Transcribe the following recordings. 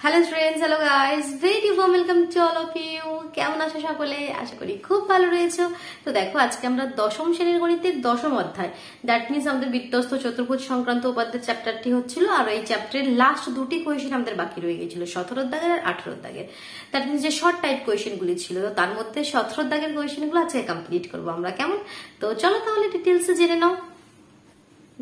Hello friends, hello guys, very warm welcome to all of you. কেমন আছো সকলে? আশা করি খুব ভালো রয়েছো। তো দেখো, আজকে আমরা দশম শ্রেণীর গণিতের দশম অধ্যায়, দ্যাট মিনস আমাদের বৃত্তস্থ চতুর্ভুজ সংক্রান্ত উপাদ্যের চ্যাপ্টারটি হচ্ছিল। আর এই চ্যাপ্টারের লাস্ট দুটি কোয়েশ্চেন আমাদের বাকি রয়ে গেছিল, 17 দাগের আর 18 দাগের। দ্যাট মিনস যে শর্ট টাইপ কোয়েশ্চেন গুলি ছিল, তো তার মধ্যে 17 দাগের কোয়েশ্চেন গুলো আজকে কমপ্লিট করবো আমরা। কেমন? তো চলো তাহলে ডিটেলসে জেনে নাও।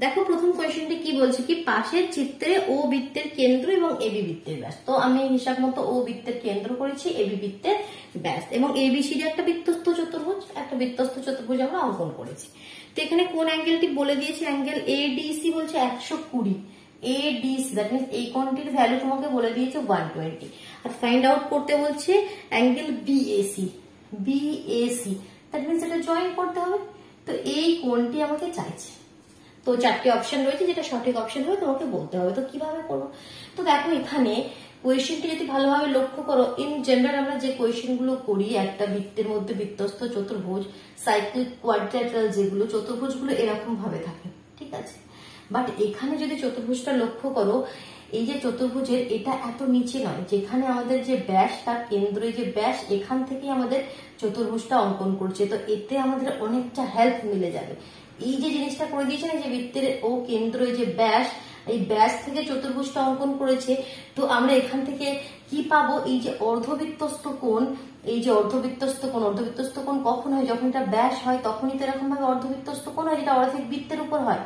দেখো, প্রথম কোয়েশ্চেনটি কি বলছে কি, পাশের চিত্রে ও বৃত্তের কেন্দ্র এবং এবি বৃত্তের ব্যাস। তো আমি হিসাব মতো ও বৃত্তের কেন্দ্র করেছি, এবি বৃত্তের ব্যাস, এবং এবিসিডি একটা বৃত্তস্থ চতুর্ভুজ আমরা অঙ্কন করেছি। তো এখানে কোন অ্যাঙ্গেলটি বলে দিয়েছে, অ্যাঙ্গেল এডিসি বলছে 120। এডিসি দ্যাট মিনস এই কোণটির ভ্যালু তোমাকে বলে দিয়েছে 120। আর ফাইন্ড আউট করতে বলছে অ্যাঙ্গেল বিএসি। দ্যাট মিনস এটা জয়েন করতে হবে। তো এই কোণটি আমাকে চাইছে। তো চারটি অপশন রয়েছে, যেটা সঠিক অপশন হবে তোমাকে বলতে হবে। তো কিভাবে করবো? তো দেখো, এখানে কোয়েশ্চেনটি যদি ভালোভাবে লক্ষ্য করো, ইন জেনারেল আমরা যে কোয়েশ্চেন গুলো করি, একটা বৃত্তের মধ্যে বৃত্তস্থ চতুর্ভুজ, সাইক্লিক, কোয়াড্রিল্যাটারাল, যেগুলো চতুর্ভুজ গুলো এরকম ভাবে থাকে, ঠিক আছে। বাট এখানে যদি চতুর্ভুজটা লক্ষ্য করো, এই যে চতুর্ভুজের এটা এত নিচে নয়, যেখানে আমাদের যে ব্যাস, তার কেন্দ্রে যে ব্যাস, এখান থেকে আমাদের চতুর্ভুজটা অঙ্কন করছে। তো এতে আমাদের অনেকটা হেল্প মিলে যাবে। এই যে জিনিসটা করে দিয়েছে না, যে বৃত্তের ও কেন্দ্র যে ব্যাস, এই ব্যাস থেকে চতুর্ভুজটা অঙ্কন করেছে। তো আমরা এখান থেকে কি পাবো, এই যে অর্ধবৃত্তস্থ কোণ, এই যে অর্ধবৃত্তস্থ কোণ কখন হয়, যখন এটা ব্যাস হয় তখনই তো এরকম ভাবে অর্ধবৃত্তস্থ কোণ হয়, যেটা অর্ধেক বৃত্তের উপর হয়।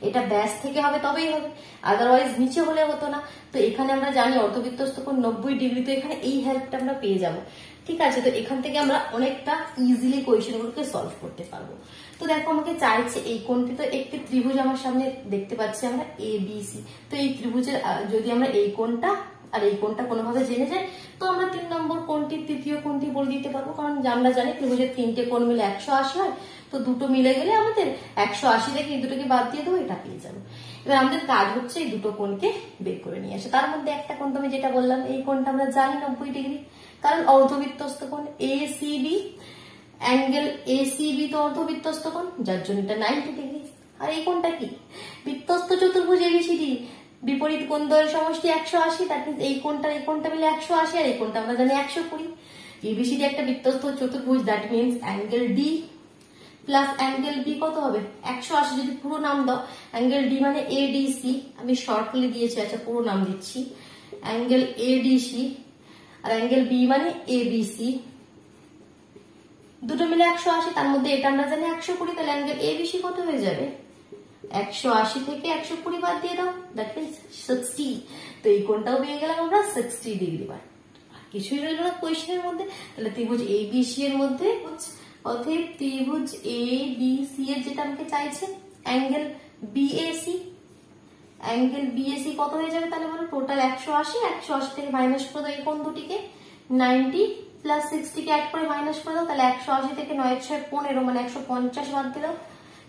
এটা ব্যাস থেকে হবে তবেই হবে, আদারওয়াইজ নিচে হলে হতো না। তো এখানে আমরা জানি অর্ধবৃত্তস্থ কোণ 90 ডিগ্রি। তো এখানে এই হেল্পটা আমরা পেয়ে যাবো, ঠিক আছে। তো এখান থেকে আমরা অনেকটা ইজিলি কোয়েশ্চেন গুলোকে সলভ করতে পারবো। তো দেখো, আমাকে চাইছে এই কোণটি, তো একটি ত্রিভুজ আমার সামনে দেখতে পাচ্ছি আমরা এবিসি। তো এই ত্রিভুজের যদি আমরা এই কোণটা আর এই কোণটা কোনোভাবে জেনে যাই, তো আমরা 3 নম্বর কোণটি, তৃতীয় কোণটি বলে দিতে পারবো। কারণ আমরা জানি ত্রিভুজের 3টে কোণ মিলে 180 হয়। তো দুটো মিলে গেলে আমাদের 180 থেকে এই দুটোকে বাদ দিয়ে দেবো, এটা পেয়ে যাবো। এবার আমাদের কাজ হচ্ছে এই দুটো কোণকে বের করে নিয়ে আসে। তার মধ্যে একটা কোণ আমি যেটা বললাম, এই কোণটা আমরা জানি 90 ডিগ্রি, কারণ অর্ধবৃত্তস্থ কোণ এসিবি, অ্যাঙ্গেল এসিবি তো অর্ধবৃত্তস্থ কোণ, যার জন্য এটা 90 ডিগ্রি। আর এই কোণটা কি, বৃত্তস্থ চতুর্ভুজ এবিসিডি, বিপরীত কোণ দ্বয়ের সমষ্টি 180। দ্যাট মিনস এই কোণটা মিলে 180, আর এই কোণটা আমরা জানি 120। এবিসিডি একটা বৃত্তস্থ চতুর্ভুজ, that means angle D plus angle B কত হবে, 180। যদি পুরো নাম দাও, অ্যাঙ্গেল ডি মানে এডিসি, আমি শর্টলি দিয়েছি, আচ্ছা পুরো নাম দিচ্ছি, অ্যাঙ্গেল এডিসি, আর অ্যাঙ্গেল বি মানে এবিসি, দুটো মিলে 180। তার মধ্যে এটা আমরা জানি 120। তাহলে অ্যাঙ্গেল এবিসি কত হয়ে যাবে, 180 থেকে 120 বাদ দিয়ে দাও, দ্যাট মিনস 60। তো এই কোণটাও পেয়ে গেলাম আমরা 60 ডিগ্রি বার। কিছুই রইল না কোয়েশ্চেনের মধ্যে। তাহলে ত্রিভুজ এবিসি এর মধ্যে অতএব ত্রিভুজ এবিসি এর যেটা আমাকে চাইছে অ্যাঙ্গেল বিএসি, কত হয়ে যাবে তাহলে বলো, টোটাল 180 থেকে মাইনাস করে দাও এই কোণ দুটিকে, 90 প্লাস 60 কে অ্যাড করে মাইনাস করে দাও। তাহলে 180 থেকে 9-6-15 মানে 150 বাদ দিয়ে দাও,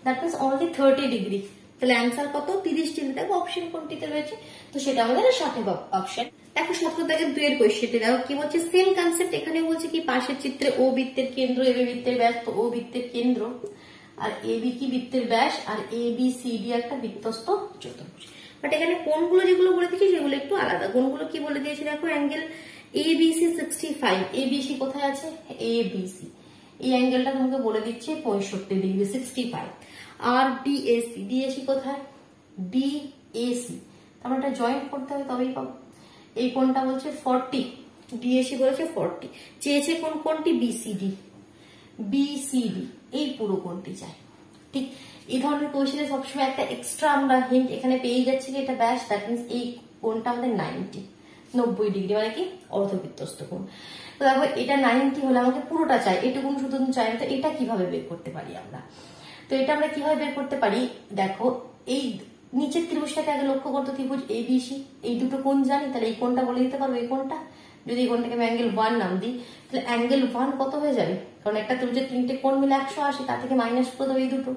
দ্যাট মিনস অনলি 30 ডিগ্রি। তাহলে অ্যান্সার কত, 30 ডিগ্রি। দেখো অপশন কোনটিতে রয়েছে, তো সেটা আমাদের সঠিক অপশন। দেখো 17 দাগের 2 এর কোয়েশ্চেনটি দেখো কি বলছে, সেম কনসেপ্ট। এখানে বলছে কি, পাশের চিত্রে ও বৃত্তের কেন্দ্র, এবি বৃত্তের ব্যাস। তো ও বৃত্তের কেন্দ্র আর এবি কি বৃত্তের ব্যাস, আর এবিসিডি একটা বৃত্তস্থ চতুর্ভুজ। বাট এখানে কোণগুলো যেগুলো বলে দিয়েছি সেগুলো একটু আলাদা। কোণগুলো কি বলে দিয়েছি দেখো, অ্যাঙ্গেল এবিসি 65। এবিসি কোথায় আছে, এবিসি, এই অ্যাঙ্গেলটা তোমাকে বলে দিচ্ছে 65 ডিগ্রি, 65। আর ডিএসি কোথায়, ডিএসি, তাহলে এটা জয়েন্ট করতে হবে তবেই পাবো। এই কোণটা বলছে 40, ডিএসি বলেছে 40। চেয়েছে কোন কোণটি, বিসিডি, এই পুরো কোণটি চাই, ঠিক। এই ধরনের কোয়েশ্চেনে সবসময় একটা এক্সট্রা আমরা হিন্ট এখানে পেয়ে যাচ্ছি, এটা ব্যাস, দ্যাট মিনস এই কোণটা আমাদের 90 ডিগ্রি, মানে কি অর্ধবৃত্তস্থ কোণ। তো দেখো, এটা 90 হলে আমাকে পুরোটা চাই, এটুকুন শুধু চাই। তো এটা কিভাবে বের করতে পারি আমরা, তো এটা আমরা কিভাবে বের করতে পারি, দেখো এই নিচের ত্রিভুজটাকে আগে লক্ষ্য করতো, ত্রিভুজ এবিসি, এই দুটো কোণ জানি, তাহলে এই কোণটা বলে দিতে পারবো। এই কোণটা যদি এই কোণটাকে আমি অ্যাঙ্গেল 1 নাম দিই, তাহলে অ্যাঙ্গেল 1 কত হয়ে যাবে, কারণ একটা ত্রিভুজের 3টে কোণ মিলে 180, তা থেকে মাইনাস করে দাও এই দুটো,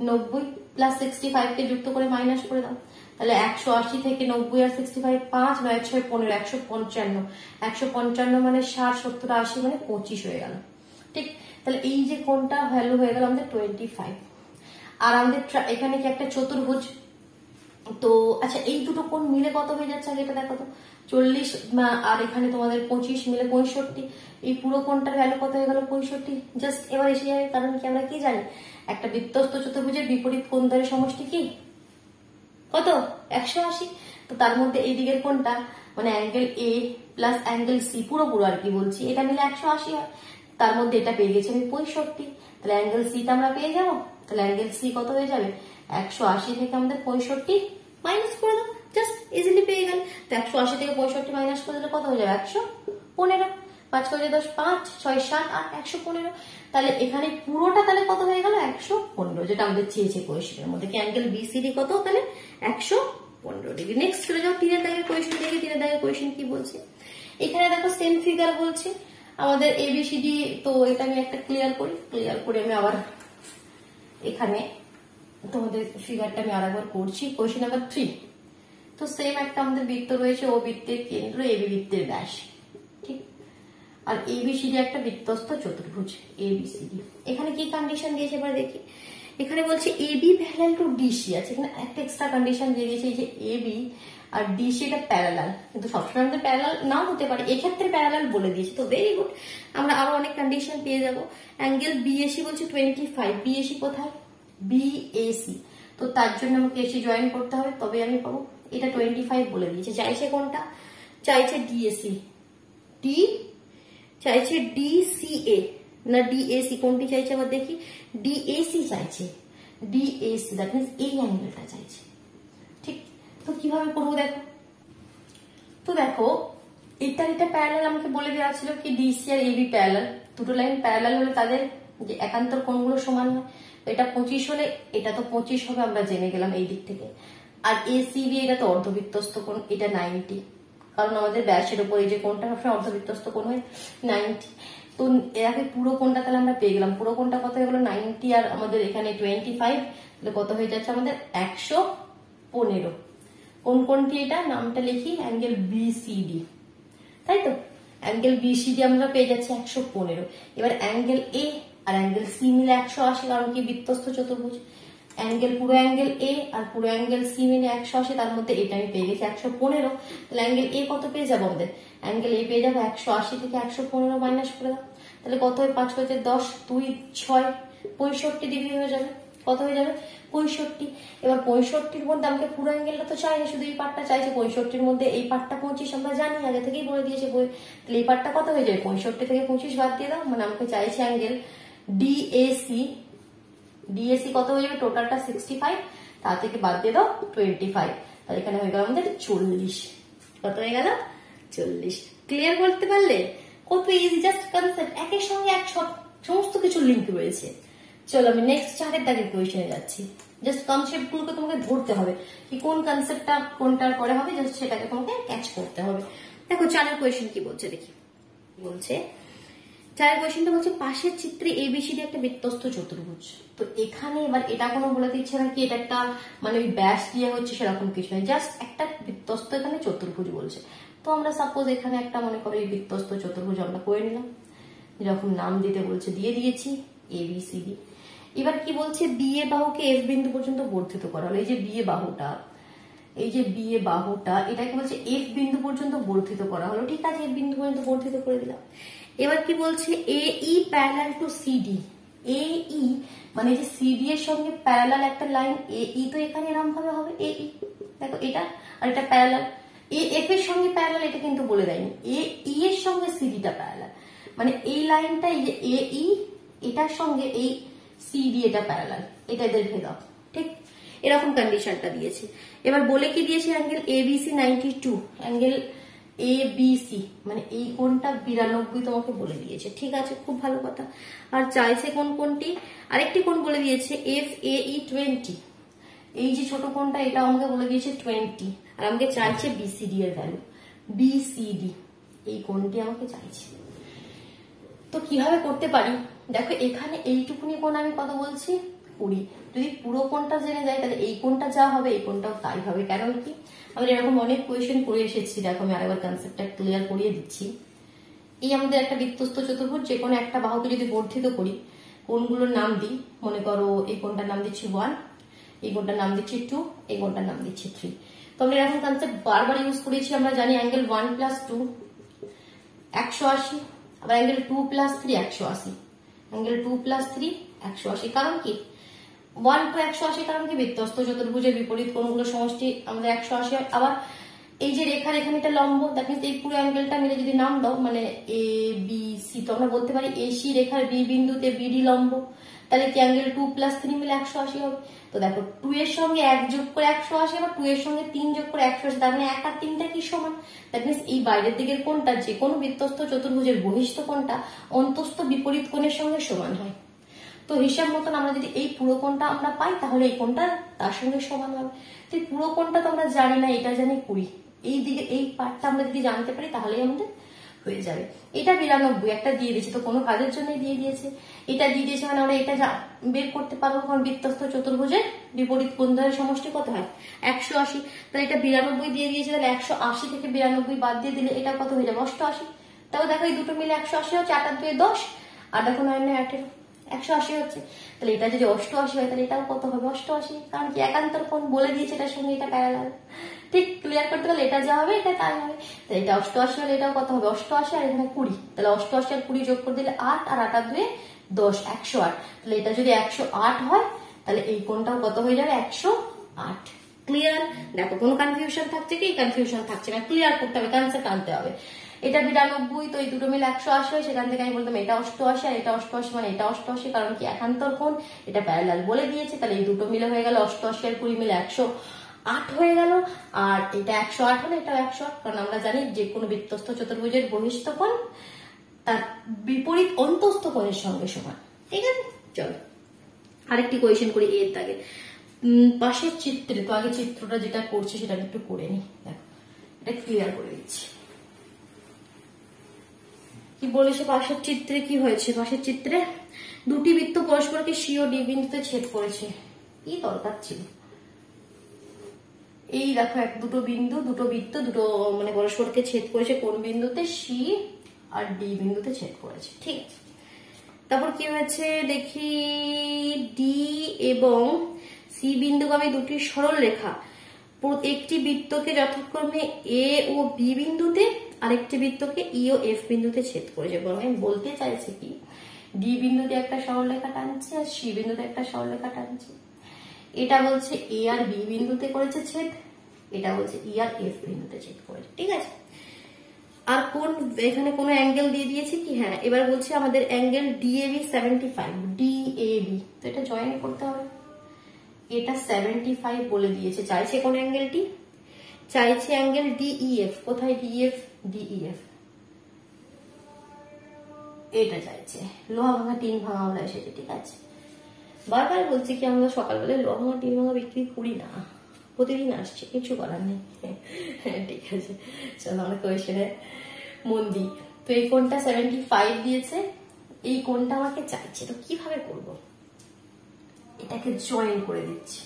90 প্লাস 65 কে যুক্ত করে মাইনাস করে দাও। তাহলে 180 থেকে 90 আর 65 5 9 6 15 155, 155 মানে 60 70 80 মানে 25 হয়ে গেল, ঠিক। তাহলে এই যে কোণটা ভ্যালু হয়ে গেল আমাদের 25। আর আমাদের এখানে কি একটা চতুর্ভুজ, তো আচ্ছা, এই দুটো কোণ মিলে কত হয়ে যাচ্ছে আগে এটা দেখো তো। 40 আর এখানে তোমাদের 25 মিলে 65। এই পুরো কোণটার ভ্যালু কত হয়ে গেল? 65। জাস্ট এবার এসে যাবে, কারণ কি আমরা কি জানি, একটা বৃত্তস্থ চতুর্ভুজের বিপরীত কোণ দ্বয়ের সমষ্টি কি কত? 180। তো তার মধ্যে এই দিকের কোণটা মানে angle A plus angle C পুরো আর কি বলছি, এটা মিলে 180 হয়। তার মধ্যে এটা পেয়ে গেছি আমি 65, তাহলে অ্যাঙ্গেল সিটা আমরা পেয়ে যাবো। তাহলে অ্যাঙ্গেল সি কত হয়ে যাবে? 180 থেকে আমাদের 65 মাইনাস করে দাও, জাস্ট ইজিলি পেয়ে গেল। তো 180 থেকে 65 মাইনাস করে দিলে কত হয়ে যাবে? 115। 5 করে 10, 5 6 7 8, 115। তাহলে এখানে পুরোটা তাহলে কত হয়ে গেল? 115, যেটা আমাদের চেয়েছে কোয়েশ্চেনের মধ্যে। অ্যাঙ্গেল বিসিডি কত? তাহলে 115 ডিগ্রি। নেক্সট চলে যাও 3 এর দাগের কোয়েশ্চেন দেখি। 3 এর দাগের কোয়েশ্চেন কি বলছে? এখানে দেখো সেম ফিগার বলছে আমাদের এবিসিডি। তো এটা আমি একটা ক্লিয়ার করে আমি আবার এখানে তোমাদের ফিগারটা আমি আরেকবার করছি। Question number 3। তো সেম একটা আমাদের বৃত্ত রয়েছে, ও বৃত্তের কেন্দ্র এবি বৃত্তের ব্যাস, ঠিক। আর এবিসিডি একটা বৃত্তস্থ চতুর্ভুজ এবিসিডি। এখানে কি কন্ডিশন দিয়েছে এবার দেখি। এখানে বলছে এবি প্যারালাল টু ডিসি আছে, এখানে একটা এক্সট্রা কন্ডিশন দিয়ে দিয়েছে যে এবি আর ডিসি এটা প্যারালাল, কিন্তু সবসময় আমাদের প্যারালাল নাও হতে পারে, এক্ষেত্রে প্যারালাল বলে দিয়েছে। তো ভেরি গুড, আমরা আরো অনেক কন্ডিশন পেয়ে যাবো। অ্যাঙ্গেল বিএসি বলছে 25, বিএসি কোথায়? বিএসি। তো তার জন্য আমাকে এসি জয়েন করতে হবে, তবে আমি পাবো। এটা 25 বলে দিয়েছে। চাইছে কোনটা? চাইছে ডিএসি, চাইছে ডিসিএ না ডিএসি, কোনটি চাইছে আবার দেখি। ডিএসি চাইছে, ডিএসি দ্যাট মিন্স এই অ্যাঙ্গেলটা চাইছে, ঠিক। তো কিভাবে করবো দেখো। তো দেখো এটা প্যারালাল আমাকে বলে দেওয়া ছিল কি ডিসি আর এবি প্যারালাল। দুটো লাইন প্যারালাল হলে তাদের যে একান্তর কোণগুলো সমান হয়। এটা 25 হলে এটা তো 25 হবে, আমরা জেনে গেলাম এই দিক থেকে। আর এসিবি এটা তো অর্ধবৃত্তস্থ কোণ, এটা 90, কারণ আমাদের ব্যাসের উপর এই যে কোণটা সবসময় অর্ধবৃত্তস্থ কোণ হয় 90। তো এটাকে পুরো কোণটা তাহলে আমরা পেয়ে গেলাম। পুরো কোণটা কত হয়ে গেল? 90 আর আমাদের এখানে 25, তাহলে কত হয়ে যাচ্ছে আমাদের? 115। কোন কোণটি? এটা নামটা লিখি, অ্যাঙ্গেল বিসিডি, তাই তো। অ্যাঙ্গেল বিসিডি আমরা পেয়ে যাচ্ছি 115। এবার অ্যাঙ্গেল এ আর অ্যাঙ্গেল সি মিলে 180, কারণ কি বৃত্তস্থ চতুর্ভুজ। পুরো অ্যাঙ্গেল এ আর পুরো অ্যাঙ্গেল সি মিলে 180, তার মধ্যে এটা আমি পেয়ে গেছি 115। তাহলে অ্যাঙ্গেল এ কত পেয়ে যাবো আমাদের? অ্যাঙ্গেল এ পেয়ে যাবো 180 থেকে 115 মাইনাস করে দাও, তাহলে কত হয়? 5 করে 10, 2 6, 65 ডিগ্রি হয়ে যাবে। কত হয়ে যাবে? 65। এবার 65-র মধ্যে আমাকে পুরো অ্যাঙ্গেলটা তো চাই না, শুধু এই পার্টটা চাইছে। 65-র মধ্যে এই পার্টটা 25 আমরা জানি, আগে থেকেই বলে দিয়েছে বই। তাহলে এই পার্টটা কত হয়ে যাবে? 65 থেকে 25 বাদ দিয়ে দাও, মানে আমাকে চাইছে অ্যাঙ্গেল ডিএসি। ডিএসি কত হয়ে যাবে? টোটালটা 65, তার থেকে বাদ দিয়ে দাও 25, তাহলে এখানে হয়ে গেল আমাদের 40। কত হয়ে গেল? 40। ক্লিয়ার করতে পারলে? কত ইজি, জাস্ট কনসেপ্ট, একের সঙ্গে এক সমস্ত কিছু লিঙ্ক রয়েছে। চলো আমি নেক্সট 4 দাগের কোয়েশ্চেনে যাচ্ছি। জাস্ট কনসেপ্ট গুলোকে তোমাকে ধরতে হবে, কি কোন কনসেপ্টটা কোনটার পরে হবে, জাস্ট সেটাকে তোমাকে ক্যাচ করতে হবে। দেখো 4 কোয়েশ্চেন কি বলছে দেখি। বলছে 4 কোয়েশ্চেনটা বলছে পাশের চিত্রে এবিসিডি একটা বৃত্তস্থ চতুর্ভুজ। তো এখানে এবার এটা কোনো বলে দিচ্ছে না কি এটা একটা মানে ওই ব্যাস দিয়ে হচ্ছে, সেরকম কিছু নয়, জাস্ট একটা বৃত্তস্থ এখানে চতুর্ভুজ বলছে। তো আমরা সাপোজ এখানে একটা মনে করো এই বৃত্তস্থ চতুর্ভুজ আমরা করে নিলাম, যেরকম নাম দিতে বলছে দিয়ে দিয়েছি এবিসিডি। এবার কি বলছে? বিএ বাহুকে এফ বিন্দু পর্যন্ত বর্ধিত করা হলো। এই যে বিএ বাহুটা এটাকে বলছে এফ বিন্দু পর্যন্ত বর্ধিত করা হলো, ঠিক আছে, এফ বিন্দু পর্যন্ত বর্ধিত করে দিলাম। এবার কি বলছে? এই প্যারালাল টু সিডি। এই মানে যে সিডি এর সঙ্গে প্যারালাল একটা লাইন, এই তো এখানে এরকম ভাবে হবে এই, দেখো এটা আর এটা প্যারালাল। এফ এর সঙ্গে প্যারালাল এটা কিন্তু বলে দেয়নি, এই এর সঙ্গে সিডিটা প্যারালাল, মানে এই লাইনটা এই যে এটার সঙ্গে এই সিডি এটা প্যারালাল, এটা দেখে দাও, ঠিক এরকম কন্ডিশনটা দিয়েছে। এবার বলে কি দিয়েছে? অ্যাঙ্গেল এবিসি 92, অ্যাঙ্গেল এবিসি মানে এই কোণটা 92 তোমাকে বলে দিয়েছে, ঠিক আছে, খুব ভালো কথা। আর চাইছে কোনটি? আরেকটি কোণ বলে দিয়েছে এফ এই 20, এই যে ছোট কোণটা এটা আমাকে বলে দিয়েছে 20, আর আমাকে চাইছে বিসিডি এর ভ্যালু, বিসিডি এই কোণটি আমাকে চাইছে। তো কিভাবে করতে পারি দেখো, এখানে এইটুকুনি কোণ আমি কত বলছি? 20। যদি পুরো কোণটা জেনে যায় তাহলে এই কোণটা যা হবে এই কোণটাও তাই হবে। কারণ কি আমরা এরকম অনেক কোয়েশ্চেন করে এসেছি। দেখো আমি আরেকবার কনসেপ্টটা ক্লিয়ার করিয়ে দিচ্ছি। এই আমাদের একটা বৃত্তস্থ চতুর্ভুজ, যে কোনো একটা বাহুকে যদি বর্ধিত করি, কোণগুলোর নাম দিই, মনে করো এই কোণটার নাম দিচ্ছি 1, এই কোণটার নাম দিচ্ছি 2, এই কোণটার নাম দিচ্ছি 3। তো আমরা এরকম কনসেপ্ট বারবার ইউজ করেছি। আমরা জানি অ্যাঙ্গেল 1 + 2 180, আবার অ্যাঙ্গেল 2 + 3 180, অ্যাঙ্গেল 2 + 3 180। কারণ কি 1 to 180, কারণ কি বৃত্তস্থ চতুর্ভুজের বিপরীত কোণগুলো সমষ্টি আমাদের 180 হয়। আবার এই যে রেখার এখানে এটা লম্ব, দেখেন এই পুরো অ্যাঙ্গেলটা মিলে যদি নাম দাও মানে এ বি সি, তো আমরা বলতে পারি এসি রেখার বি বিন্দুতে বিডি লম্ব, তাহলে কি অ্যাঙ্গেল 2 + 3 মিলে 180 হবে। তো দেখো 2 এর সঙ্গে 1 যোগ করে 180, আবার 2 এর সঙ্গে 3 যোগ করে 180, তার মানে 1 আর 3টা কি সমান। দ্যাট মিনস এই বাইরের দিকের কোণটা যে কোনো বৃত্তস্থ চতুর্ভুজের বহিস্থ কোণটা অন্তস্থ বিপরীত কোণের সঙ্গে সমান হয়। তো হিসাব মতন আমরা যদি এই পুরো কোণটা আমরা পাই তাহলে এই কোণটা তার সঙ্গে সমান হবে। তো এই পুরো কোণটা তো আমরা জানি না, এটা জানি 20, এই দিকে এই পার্টটা আমরা যদি জানতে পারি তাহলেই আমাদের হয়ে যাবে। এটা 92 একটা দিয়ে দিয়েছে, তো কোনো কাজের জন্য দিয়ে দিয়েছে, এটা দিয়ে দিয়েছে মানে আমরা এটা বের করতে পারবো। কারণ বৃত্তস্থ চতুর্ভুজের বিপরীত কোণদ্বয়ের সমষ্টি কত হয় 180, তাহলে এটা 92 দিয়ে দিয়েছে, তাহলে 180 থেকে 92 বাদ দিয়ে দিলে এটা কত হয়ে যাবে 88। তাহলে দেখো এই দুটো মিলে 180 হচ্ছে, 8 আর 2 10, আর দেখো 9 9 18 180 হচ্ছে। তাহলে এটা যদি 88 হয় তাহলে এটাও কত হবে 88, কারণ কি একান্তর কোণ বলে দিয়েছে এটার সঙ্গে এটা প্যারালাল। ঠিক ক্লিয়ার করতে পারলে এটা যা হবে এটা তাই হবে। তাহলে এটা 88 হলে এটাও কত হবে 88, আর এখানে 20, তাহলে 88 আর 20 যোগ করে দিলে 8, আর 8 আর 2 10 108। তাহলে এটা যদি 108 হয় তাহলে এই কোণটাও কত হয়ে যাবে 108। ক্লিয়ার? দেখো কোনো কনফিউশন থাকছে কি? কনফিউশন থাকছে না, ক্লিয়ার করতে হবে, কনসেপ্ট আনতে হবে। এটা 92, তো এই দুটো মিলে 180 হয়, সেখান থেকে আমি বলতাম এটা 88 আর এটা 88, মানে এটা 88, কারণ কি একান্তর কোণ, এটা প্যারালাল বলে দিয়েছে। তাহলে এই দুটো মিলে হয়ে গেল 88 আর 20 মিলে 108 হয়ে গেল, আর এটা 108 হলে এটা 108, কারণ আমরা জানি যে কোনো বৃত্তস্থ চতুর্ভুজের বহিস্থ কোণ তার বিপরীত অন্তস্থ কোণের সঙ্গে সমান। ঠিক আছে, চলো আরেকটি কোয়েশ্চেন করি এর দাগে। পাশের চিত্রে, তো আগে চিত্রটা যেটা করছে সেটা একটু করে নি, দেখো এটা ক্লিয়ার করে দিচ্ছি। কি বলেছে পাশের চিত্রে, কি হয়েছে পাশের চিত্রে? দুটি বৃত্ত পরস্পরকে সি ও ডি বিন্দুতে ছেদ করেছে। কি দরকার ছিল? এই দেখো দুটো বিন্দু, দুটো বৃত্ত, দুটো মানে পরস্পরকে ছেদ করেছে কোন বিন্দুতে? সি আর ডি বিন্দুতে ছেদ করেছে। ঠিক আছে, তারপর কি হয়েছে দেখি, ডি এবং সি বিন্দুগামী দুটি সরল রেখা একটি বৃত্তকে যথাক্রমে এ ও বি বিন্দুতে, আরেকটি বৃত্তকে ই ও এফ বিন্দুতে ছেদ করেছে। বরং আমি বলতে চাইছি কি, ডি বিন্দুতে একটা সরলরেখা টানছে আর সি বিন্দুতে একটা সরলরেখা টানছে। এটা বলছে এ আর বি বিন্দুতে করেছে ছেদ, এটা বলছে ই আর এফ বিন্দুতে ছেদ করেছে। ঠিক আছে, আর কোন এখানে কোনো অ্যাঙ্গেল দিয়ে দিয়েছে কি? হ্যাঁ, এবার বলছে আমাদের অ্যাঙ্গেল ডিএবি 75, ডিএবি, তো এটা জয়েন করতে হবে। এটা 75 বলে দিয়েছে, চাইছে কোন অ্যাঙ্গেলটি? চাইছে অ্যাঙ্গেল ডিইএফ। কোথায় ডিএফ? ডিইএফ এটা চাইছে। লোহা ভাঙা টিন ভাঙা বলে এসেছে। ঠিক আছে, বারবার বলছি কি আমরা সকালবেলায় লোহা ভাঙা টিন ভাঙা বিক্রি করি না, প্রতিদিন আসছে, কিছু করার নেই। ঠিক আছে, চলো আমরা কোয়েশ্চেনে মন দিই। তো এই কোণটা 75 দিয়েছে, এই কোণটা আমাকে চাইছে, তো কিভাবে করব? এটাকে জয়েন করে দিচ্ছি,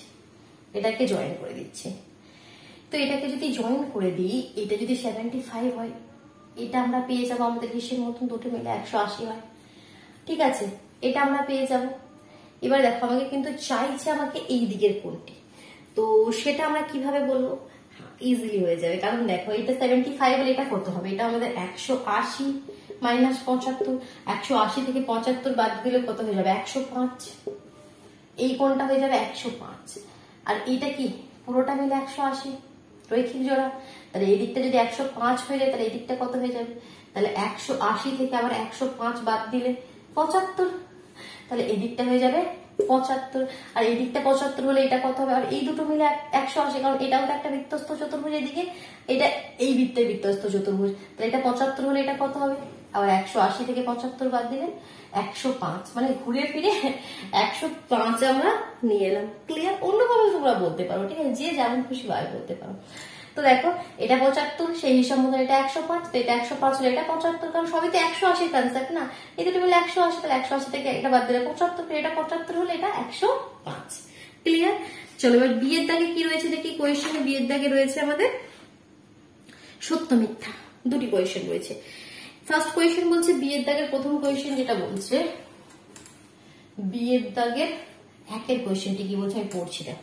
এটাকে জয়েন করে দিচ্ছি। তো এটাকে যদি জয়েন করে দিই, এটা যদি 75 হয়, এটা আমরা পেয়ে যাবো আমাদের হিসেব মতন দুটো মিলে 180 হয়। ঠিক আছে, এটা আমরা পেয়ে যাব। এবার দেখো আমাকে কিন্তু চাইছে আমাকে এই দিকের কোণটি, তো সেটা আমরা কিভাবে বলবো? ইজিলি হয়ে যাবে, কারণ দেখো এটা 75 হলে এটা কত হবে? এটা আমাদের 180 মাইনাস 75, 180 থেকে 75 বাদ দিলে কত হয়ে যাবে? 105। এই কোণটা হয়ে যাবে 105, আর এইটা কি পুরোটা মিলে 180, রৈখিক জোড়া। তাহলে এই দিকটা যদি 105 হয়ে যায় তাহলে এই দিকটা কত হয়ে যাবে? তাহলে 180 থেকে আবার 105 বাদ দিলে 75, তাহলে এই দিকটা হয়ে যাবে 75, আর এই দিকটা 75 হলে এটা কত হবে? আর এই দুটো মিলে 180, কারণ এটাও তো একটা বৃত্তস্থ চতুর্ভুজ, এদিকে এটা এই বৃত্তের বৃত্তস্থ চতুর্ভুজ, তাহলে এটা 75 হলে এটা কত হবে? আবার 180 থেকে 75 বাদ দিলে 105, মানে ঘুরে ফিরে 105 আমরা নিয়ে এলাম। ক্লিয়ার? অন্যভাবে তোমরা বলতে পারো, ঠিক আছে, যে যেমন খুশি ভাবে বলতে পারো। তো দেখো এটা 75, সেই হিসাব মতো এটা 105, তো এটা 105 হলে এটা 75, কারণ সবই তো 180 কনসেপ্ট না, এই দুটো মিলে 180, তাহলে 180 থেকে এটা বাদ দিলে 75, এটা 75 হলে এটা 105। ক্লিয়ার? চলো এবার বিয়ের দাগে কি রয়েছে দেখি। কোয়েশ্চেনে বিয়ের দাগে রয়েছে আমাদের সত্য মিথ্যা, দুটি কোয়েশ্চেন রয়েছে। ফার্স্ট কোয়েশ্চেন বলছে বিয়ের দাগের প্রথম কোয়েশ্চেন যেটা বলছে, বিয়ের দাগের 1 কোয়েশ্চেনটি কি বলছে আমি পড়ছি না।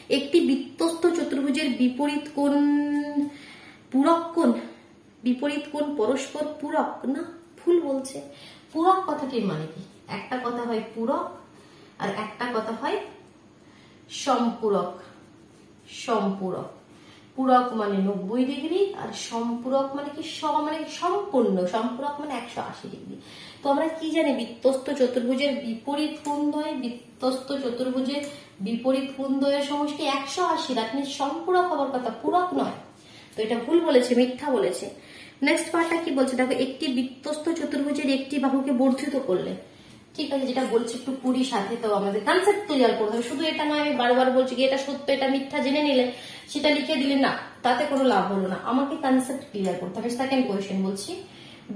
একটি বৃত্তস্থ চতুর্ভুজের বিপরীত কোণ পূরক কোণ, বিপরীত কোণ পরস্পর পূরক, না ভুল বলছে। পূরক কথাটির মানে কি? একটা কথা হয় পূরক আর একটা কথা হয় সম্পূরক। সম্পূরক, পূরক মানে 90 ডিগ্রি আর সম্পূরক মানে কি? মানে সম্পূর্ণ। সম্পূরক মানে 180 ডিগ্রি। তো আমরা কি জানি? বৃত্তস্থ চতুর্ভুজের বিপরীত কোণদ্বয়, বৃত্তস্থ চতুর্ভুজের বিপরীত কোণদ্বয়ের সমষ্টি 180, দ্যাট মিন্স সম্পূরক হবার কথা, পূরক নয়। তো এটা ভুল বলেছে, মিথ্যা বলেছে। নেক্সট পার্টটা কি বলছে দেখো, একটি বৃত্তস্থ চতুর্ভুজের একটি বাহুকে বর্ধিত করলে, ঠিক আছে, যেটা বলছে একটু 20 সাথে, তো আমাদের কনসেপ্ট ক্লিয়ার করতে হবে। শুধু এটা নয় আমি বারবার বলছি কি এটা সত্য এটা মিথ্যা জেনে নিলে সেটা লিখে দিলে না, তাতে কোনো লাভ হলো না। আমাকে কনসেপ্ট ক্লিয়ার করতে হবে। সেকেন্ড কোয়েশ্চেন বলছি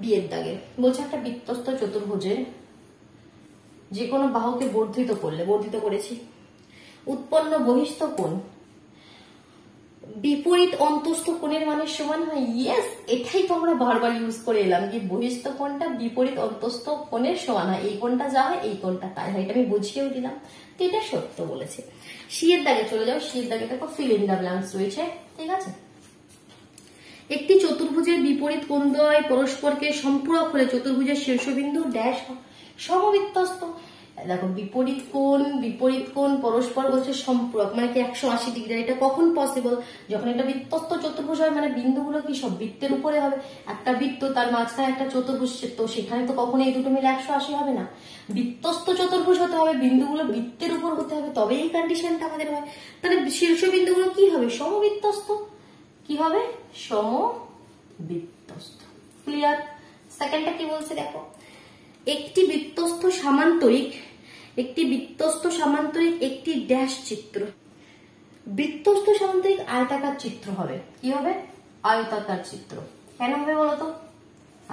বিয়ের দাগে, বলছে একটা বৃত্তস্থ চতুর্ভুজের যে কোনো বাহুকে বর্ধিত করলে, বর্ধিত করেছি, উৎপন্ন বহিস্থ কোণ বিপরীত অন্তস্থ কোণের মানের সমান হয়। ইয়েস, এটাই তো আমরা বারবার ইউজ করে এলাম যে বহিস্থ কোণটা বিপরীত অন্তস্থ কোণের সমান হয়, এই কোণটা যা হয় এই কোণটা তাই হয়। এটা আমি বুঝিয়েও দিলাম, তো এটা সত্য বলেছে। সিয়ের দাগে চলে যাও। সিয়ের দাগে দেখো ফিল ইন দ্য ব্ল্যাঙ্কস রয়েছে, ঠিক আছে। একটি চতুর্ভুজের বিপরীত কোণদ্বয় পরস্পরকে সম্পূরক হলে চতুর্ভুজের শীর্ষবিন্দু ড্যাশ সমবৃত্তস্থ। দেখো বিপরীত কোণ পরস্পর বলছে সম্পূরক মানে কি 180 ডিগ্রি। এটা কখন পসিবল? যখন এটা বৃত্তস্থ চতুর্ভুজ হয়, মানে বিন্দুগুলো কি সব বৃত্তের উপরে হবে। একটা বৃত্ত তার মাঝখানে একটা চতুর্ভুজ, তো সেখানে তো কখনো এই দুটো মিলে 180 হবে না। বৃত্তস্থ চতুর্ভুজ হতে হবে, বিন্দুগুলো বৃত্তের উপর হতে হবে, তবে এই কন্ডিশনটা আমাদের হয়। তাহলে শীর্ষবিন্দুগুলো কি হবে? সমবৃত্তস্থ। কি হবে? সমবৃত্তস্থ। ক্লিয়ার? সেকেন্ডটা কি বলছে দেখো, একটি বৃত্তস্থ সামান্তরিক একটি ড্যাশ চিত্র। বৃত্তস্থ সামান্তরিক আয়তাকার চিত্র হবে। কি হবে? আয়তাকার চিত্র। কেন হবে বলতো?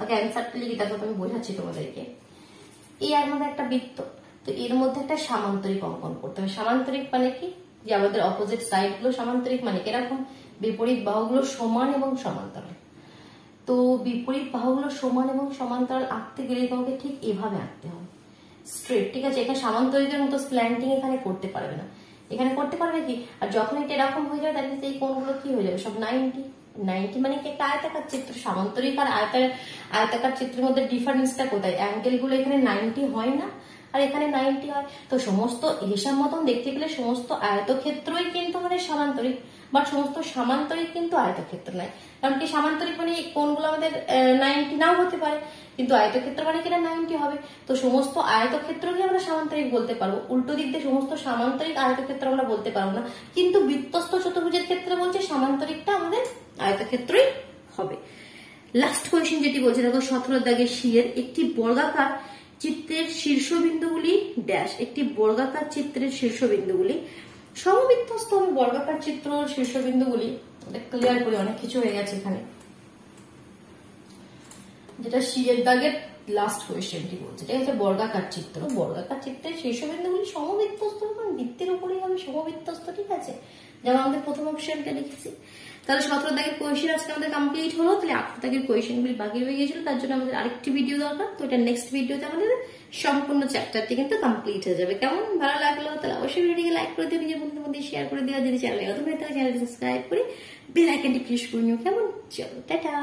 আগে অ্যান্সারটা লিখি, তারপর আমি বোঝাচ্ছি তোমাদেরকে। এই এর মধ্যে একটা বৃত্ত, তো এর মধ্যে একটা সামান্তরিক অঙ্কন করতে হবে। সামান্তরিক মানে কি? যে আমাদের অপোজিট সাইড গুলো সামান্তরিক মানে এরকম বিপরীত বাহুগুলো সমান এবং সমান্তরাল। তো বিপরীত বাহুগুলো সমান এবং সমান্তরাল আঁকতে গেলে তোমাকে ঠিক এভাবে আঁকতে হবে, স্ট্রেট, ঠিক আছে। এখানে সামান্তরিকের মতো স্ল্যান্টিং এখানে করতে পারবে না, এখানে করতে পারবে কি? আর যখন এটা এরকম হয়ে যাবে তাহলে এই কোণগুলো কি হয়ে যাবে? সব 90 মানে কি? একটা আয়তাকার চিত্র। সামান্তরিক আর আয়তাকার চিত্রের মধ্যে ডিফারেন্সটা কোথায়? অ্যাঙ্গেল গুলো এখানে 90 হয় না আর এখানে 90 হয়। তো সমস্ত হিসাব মতন দেখতে গেলে সমস্ত আয়তক্ষেত্রই কিন্তু আমাদের সামান্তরিক, বাট সমস্ত সামান্তরিক কিন্তু আয়তক্ষেত্র নয়। কারণ কি? সামান্তরিক মানে কোণগুলো আমাদের 90 নাও হতে পারে, কিন্তু আয়তক্ষেত্র মানে কিনা 90 হবে। তো সমস্ত আয়তক্ষেত্রকে আমরা সামান্তরিক বলতে পারবো, উল্টো দিক দিয়ে সমস্ত সামান্তরিক আয়তক্ষেত্র আমরা বলতে পারবো না। কিন্তু বৃত্তস্থ চতুর্ভুজের ক্ষেত্রে বলছে সামান্তরিকটা আমাদের আয়তক্ষেত্রই হবে। লাস্ট কোয়েশ্চেন যেটি বলছে দেখো 17 দাগে সিয়ের, একটি বর্গাকার চিত্রের শীর্ষবিন্দুগুলি ড্যাশ। একটি বর্গাকার চিত্রের শীর্ষবিন্দুগুলি সমবৃত্তস্থ হবে। বর্গাকার চিত্র শীর্ষবিন্দুগুলি ক্লিয়ার করে, অনেক কিছু হয়ে গেছে এখানে। যেটা সিয়ের দাগের লাস্ট কোয়েশ্চেনটি বলছে, এটা হচ্ছে বর্গাকার চিত্র। বর্গাকার চিত্রের শীর্ষবিন্দুগুলি সমবৃত্তস্থ, মানে বৃত্তের উপরেই হবে সমবৃত্তস্থ, ঠিক আছে, যেমন আমাদের প্রথম অপশনটা লিখেছি। তাহলে 17 দাগের কোয়েশ্চেন আজকে আমাদের কমপ্লিট হলো। তাহলে 18 দাগের কোয়েশ্চেনগুলি বাকি রয়ে গিয়েছিল, তার জন্য আমাদের আরেকটি ভিডিও দরকার। তো এটা নেক্সট ভিডিওতে আমাদের সম্পূর্ণ চ্যাপ্টারটি কিন্তু কমপ্লিট হয়ে যাবে। কেমন ভালো লাগলো? তাহলে অবশ্যই ভিডিওটিকে লাইক করে দিও, নিজের বন্ধুদের মধ্যে শেয়ার করে দিও। যদি চ্যানেলে নতুন হয়ে থাকে চ্যানেলটি সাবস্ক্রাইব করে বেল আইকনটি প্রেস করে নিও। কেমন? চলো টাটা।